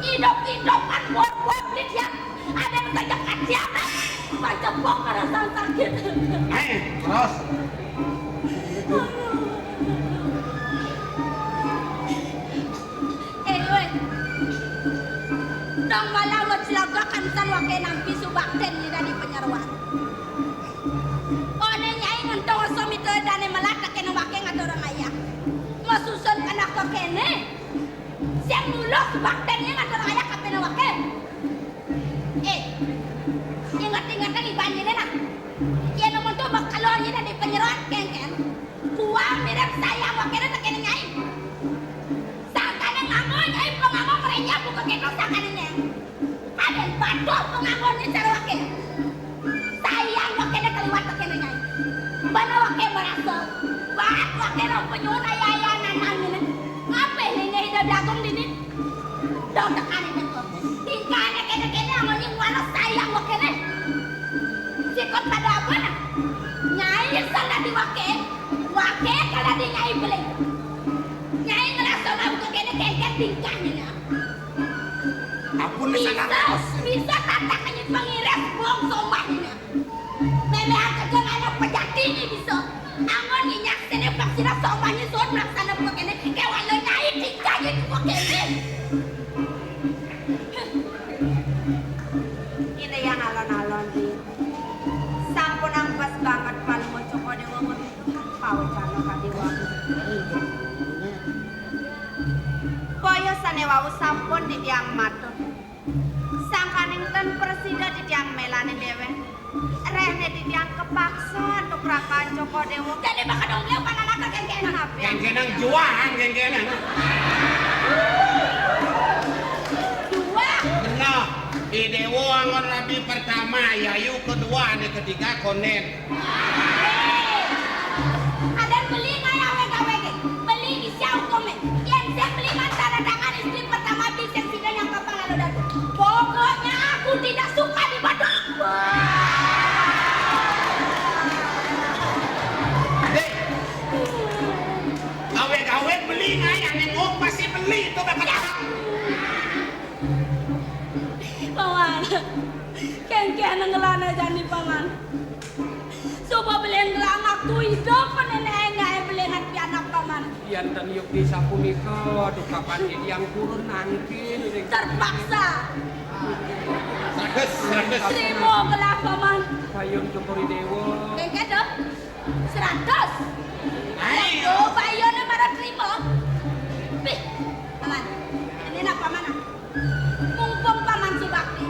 hidup-hidupan buat beli dia. Ada yang saja kasihan. Baca bok rasa sakit. Terus. Dong malah lo celaka kansan wake nampi subakten ni dari penyeruan. One nyai ngentong suami tu dane melata kena wake ngata orang ayah. Masusun anak kau kene. Siang dulu subakten ni ngata orang ayah kapena wake. Ingat-ingat lagi banyak ni nak. Ia nomor tu bakalon ni dari penyeruan ken. Kuang mirip saya wake na kena nyai. Sangkane ngamon nyai pengamon merenya buka kena sangkane ni. Ada batu pengamon ni cara wake. Sayang wake na kaliwat wake na nyai. Bana wake merasa. Baat wake na penyuna yaya nanang ni. Ngapa ni nyai dah dagang di ni? Dah tekan ni tu. Tingkahnya kena amon ni wana sayang wake na. Sikot pada apa na? Nyai sana di wake. Wake kalau di nyai beli. Nyai ngerasa nak buka kena tingkahnya na. Ampun ni sangat bisa tatakannya pengiras buang sombahnya. Memang kerja anak pejati ni bisa. Angon ni nyak sini paksira sombahnya suat melaksana buka kena. Kewan lo nyai tingkahnya buka kena. Ini yang alon-alon di. Sampun angkas banget paling mau coko dewa mau pau calo kadiwa. Boyo sanewau sampun di tiang matu. Sangkanington presida di tiang melani dewe. Rene di tiang kepaksa untuk raka coko dewa. Jadi bakal dong leo pananaka ken-kenan apa ya? Ken-kenan juang, ken-kenan. Dua. Benar. Idewo angon rabi pertama, yayu kedua, ane ketiga konen. Ada beli ngaya wega-wega. Beli di siau komen. Yang saya beli mantan dengan istri pertama bisa tidak yang kapan lalu datu. Pokoknya aku tidak suka di Batak. Dek. Gawe-gawe beli ngaya, nengok pasti beli itu bakal. Paman, ken-ken ngelana jani paman. Coba beli ngelang aku hidup nenek beli hati anak paman. Yan tan yuk di sapunika dukapan yang kurun nangkin Terpaksa. Sages. Terima belah paman. payun cokori dewa Ken-ken dong. 100. Ayo. Bayarnya marah terima. Pih, paman. Ini nak paman. Mumpung paman subakti.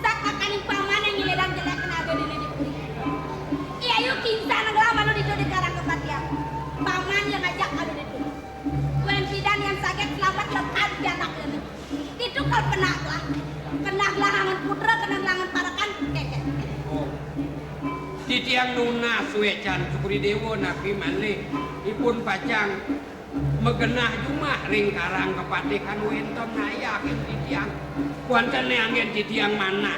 Sak akaning paman yang ngiledang jelek kena ada di lidik. Iya yuk kinsa ngelama lu di karang kepatian. Paman yang ngajak ada di situ. Wen bidan yang sakit selamat lekat di anak ini. Itu kal penaklah. Kenaklah hangan putra, kenaklah parakan keke. oh di tiang nuna suecan cokori dewa napi male ipun pacang megenah jumah ring karang kepatikan wenton nayakin di tiang kuantan angin di tiang mana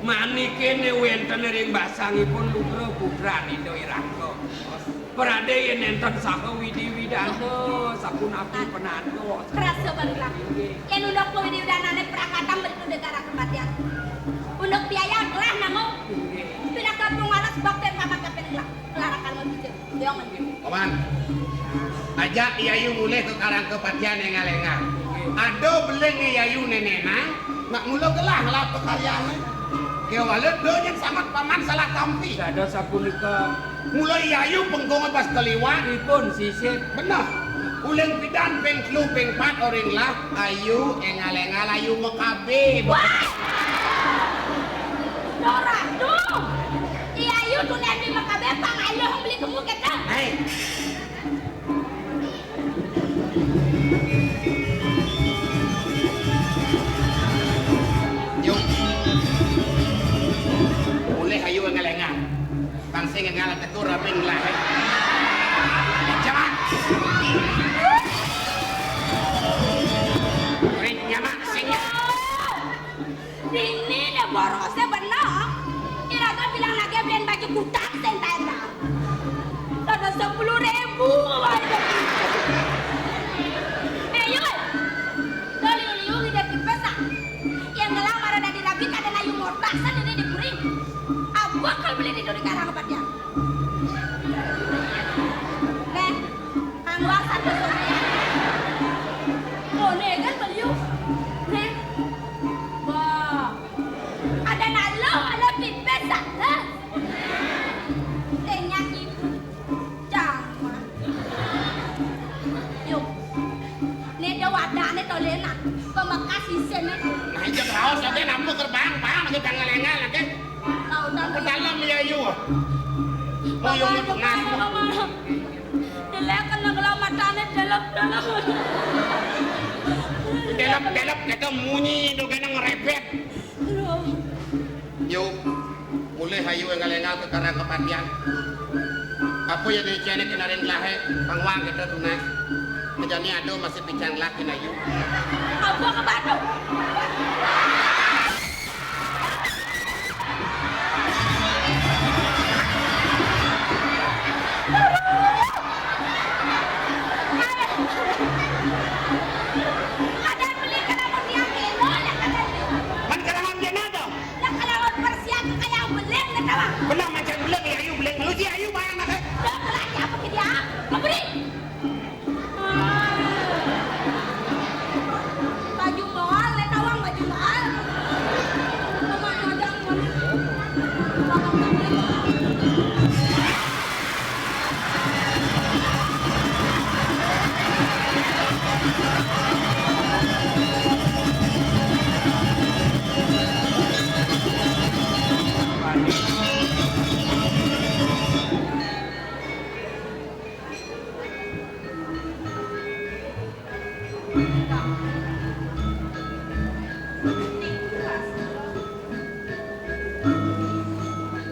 mani kene wenten ring basangipun luhur putra Rido Irangga. Perade yen enten saha widi-widana sapunapi penando. Kerasa barulah. Yen undok pawidi-widanane prakatam beritu negara kematian. Undok biaya kelah namo. Pina kapung alas bakte paman kapenlah. Kelarakan lo gitu. Deong. Paman. Ajak yayu mulai ke karang kepatian yang ngalenga. Ado beleng yayu nenena, mak mulo gelah lah pekaryaannya. Kewalet do yang sangat paman salah kampi. Sada sapunika Mulai yayu penggong pas keliwat. ipun sisir Benar. Uleng pidan peng telu peng pat oring lah ayu engalengal ayu mekabe. Wah! Dora, tuh! Iya yuk tuh nebi makabe pang ayo beli kemu kita. Hai. Yuk. Mulai ayu engalengal. Tangsing engalat tekur raping lah. Cepat. Ring nyamak singnya. Ini nih borosnya benar. Iraga bilang lagi beliin baju kutak sentena. Ada 10.000. Yuk. kepaksa ini diberi. Aku bakal beli di duri karang kepada dia. Nih, kang wasan besoknya. Oh, nih kan beliau. Nih, wah, ada nalo, ada pipet, ha? Tehnya itu, jangan. Yuk, nih dia wadah nih tolena, pemakasih sini. Nah, itu raos nanti nampu terbang, bang, lagi pengelengan lagi. Tahu dah Ke dalam ya Ayu. Oh, yung untuk nasi. Dilekan na kalau matanya dalam. Delap, kita munyi itu kena ngerepet. Yuk, mulai hayu yang ngalengal ke karang kepatian. Apa yang dicari kenarin lahe, pangwang kita tunai. Kejani ado masih pincang laki na yuk. Apa ke Batu? Ada beli kalamun yang kilo, ya kata dia. Man kalangan dia nado. Lah kalamun persiap kayak beleng na tawa. Belah macam beleng ya Ayu beleng. Lu Ayu bayang nak. Dah kelaki apa ke dia? Memberi. Baju mahal, le tawang baju mahal. Mama nyodang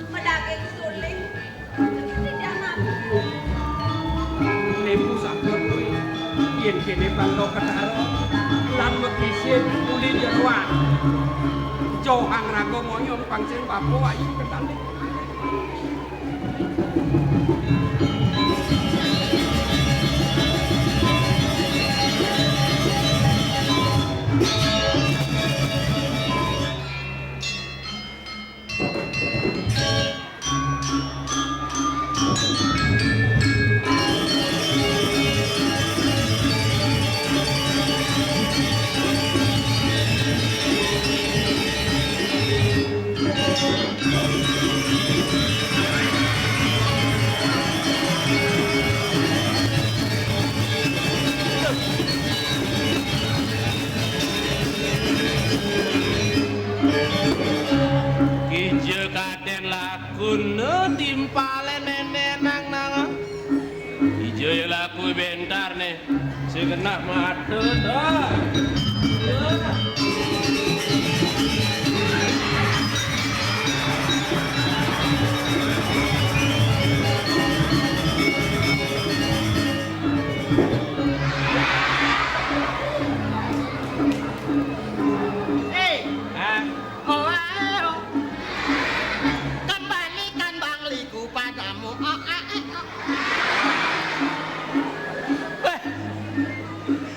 pedaging suling. Tidak mampu. Lembu sabun kuwi yen kene bangko ketaro lan mekisin uli jeruan johang rago moyong pangsing papo ayu ketane Ijo kaden lakun timpale nenek nang Ijo ya laku bentar nih segenah mata dah Kembalikan bangliku padamu.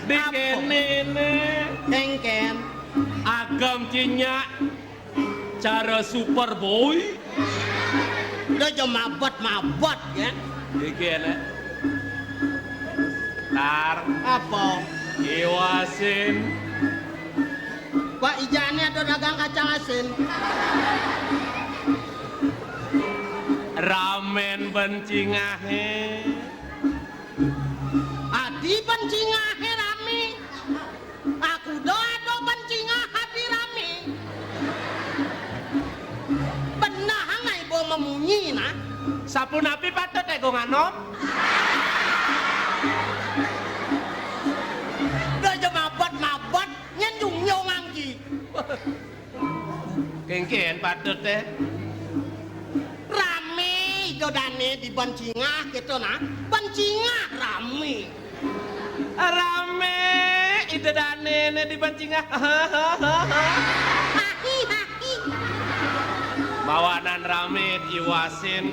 Dikene Engken. agam cinyak cara Superboy Udah jam mabot ya. dikene tar Apa? iwasin Pak Ijane ada dagang kacang asin. ramen bencingahe Adi pencingahe rame. Aku do pencingah hati rame. Benah ngai bo memunyi nah. sapun api patut ego nganom Udah jam mabot nyendung nyongangki. kengken patut teh Rame dodane di pencingah gitu nah. Pencingah rame. rame itu dane di pancingah Hahi. bawanan rame iwasin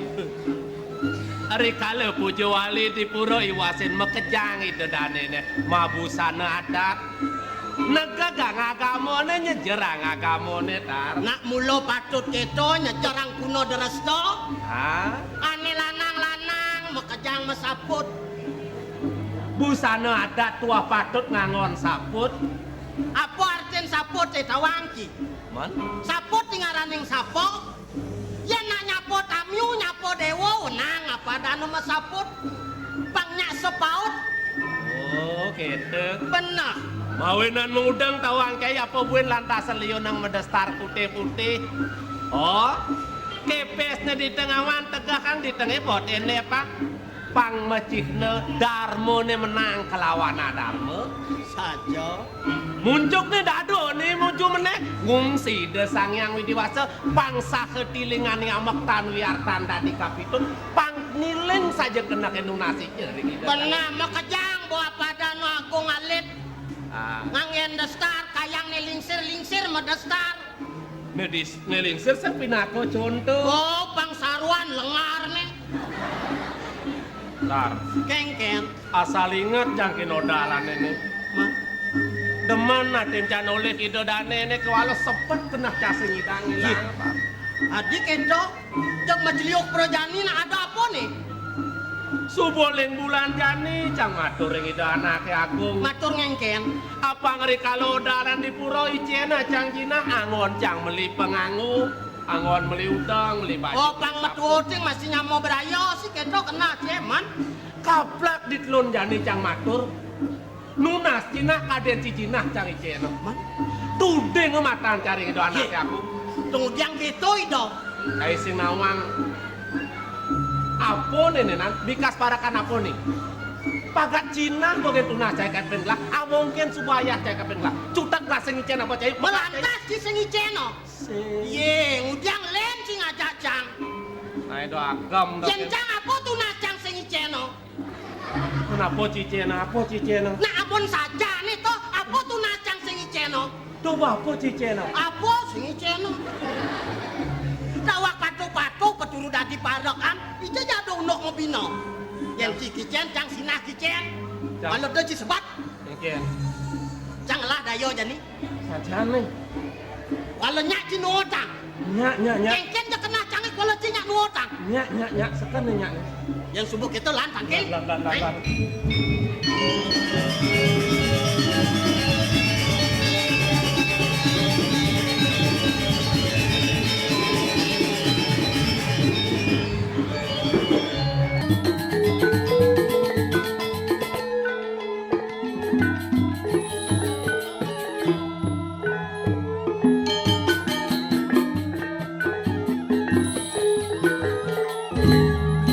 hari kala pujo wali di puro iwasin mekejang itu dane mabusana ada negagang agama agamane nyejerang agamane tar. Nak mulo patut keto nyejarang kuno deresto. Ah, Ane lanang-lanang mekejang mesaput. busana adat tua patut ngangon saput. Apa artin saput tawangki? Man, Saput ngaraning sapo? Yen nak nyapo tamyu nyapo dewa nang apa danu mesaput? Pangnya sepaut oh gitu. bener. Mawinan mengudang tawang kayak apa buin lantasan liyo nang medestar putih-putih. Oh, kepesnya di tengah wan tegak kang di tengah bot ini apa? Pang mecihne darmone menang kelawana darmo Saja. muncuknya dado nih muncul meneh ngungsi desang yang widiwasa pangsa ketilingan yang mektan wiartan tadi kapitun pang niling saja kena kenunasi jadi kita Bener mekejang bawa pada no agung alit. Ngangen destar kayang nelingsir-lingsir medestar. nelingsir sepinako contoh Oh pangsaruan lengar nih. tar Kengken. asal ingat jangkin odalan ini demen natin can oleh idodane ini kewalo sepet kena casing idang ilang Adik itu jok majeliuk projani nak ada apa nih? suboling bulan jani cang matur yang ida anake agung Matur ngengken. apa ngeri kalau daran di puro icena cang jina angon cang meli pengangu angon meli udang meli baju Oh pang metuting masih nyamo berayo sih keto kena ceman. kaplak ditlun jani cang matur nunas cina kaden cicina cang icena tuding matan cari itu anake aku Tunggu diang gitu itu. kai sing nawang apa nih nan bikas parakan apa nih pagat Cina bagian tunas cai kat penglah mungkin supaya cai kat penglah cutak lah sing icena apa cai Melantas di sengi ceno. Ye, ngudiang len sing ngajak cang. nah itu agam Yen cang apa tuh nacang sengi ceno? kenapa cicena Nah ampun saja nih toh, apa tuh nacang sengi ceno? coba apa cicena Apa sengi ceno? Dawak patu-patu peturu dadi padokan, itu jatuh untuk ngebino. Yang si kicen cang sinah kicen. Cang. Kalau dia sebat, mungkin cang lah dayo jani. saja nih Kalau nyak ci nuotang, nyak kengken dia kena cangik kalau ci nyak nuotang. nyak sekan nih nyak Yang subuh itu lantang ken. lan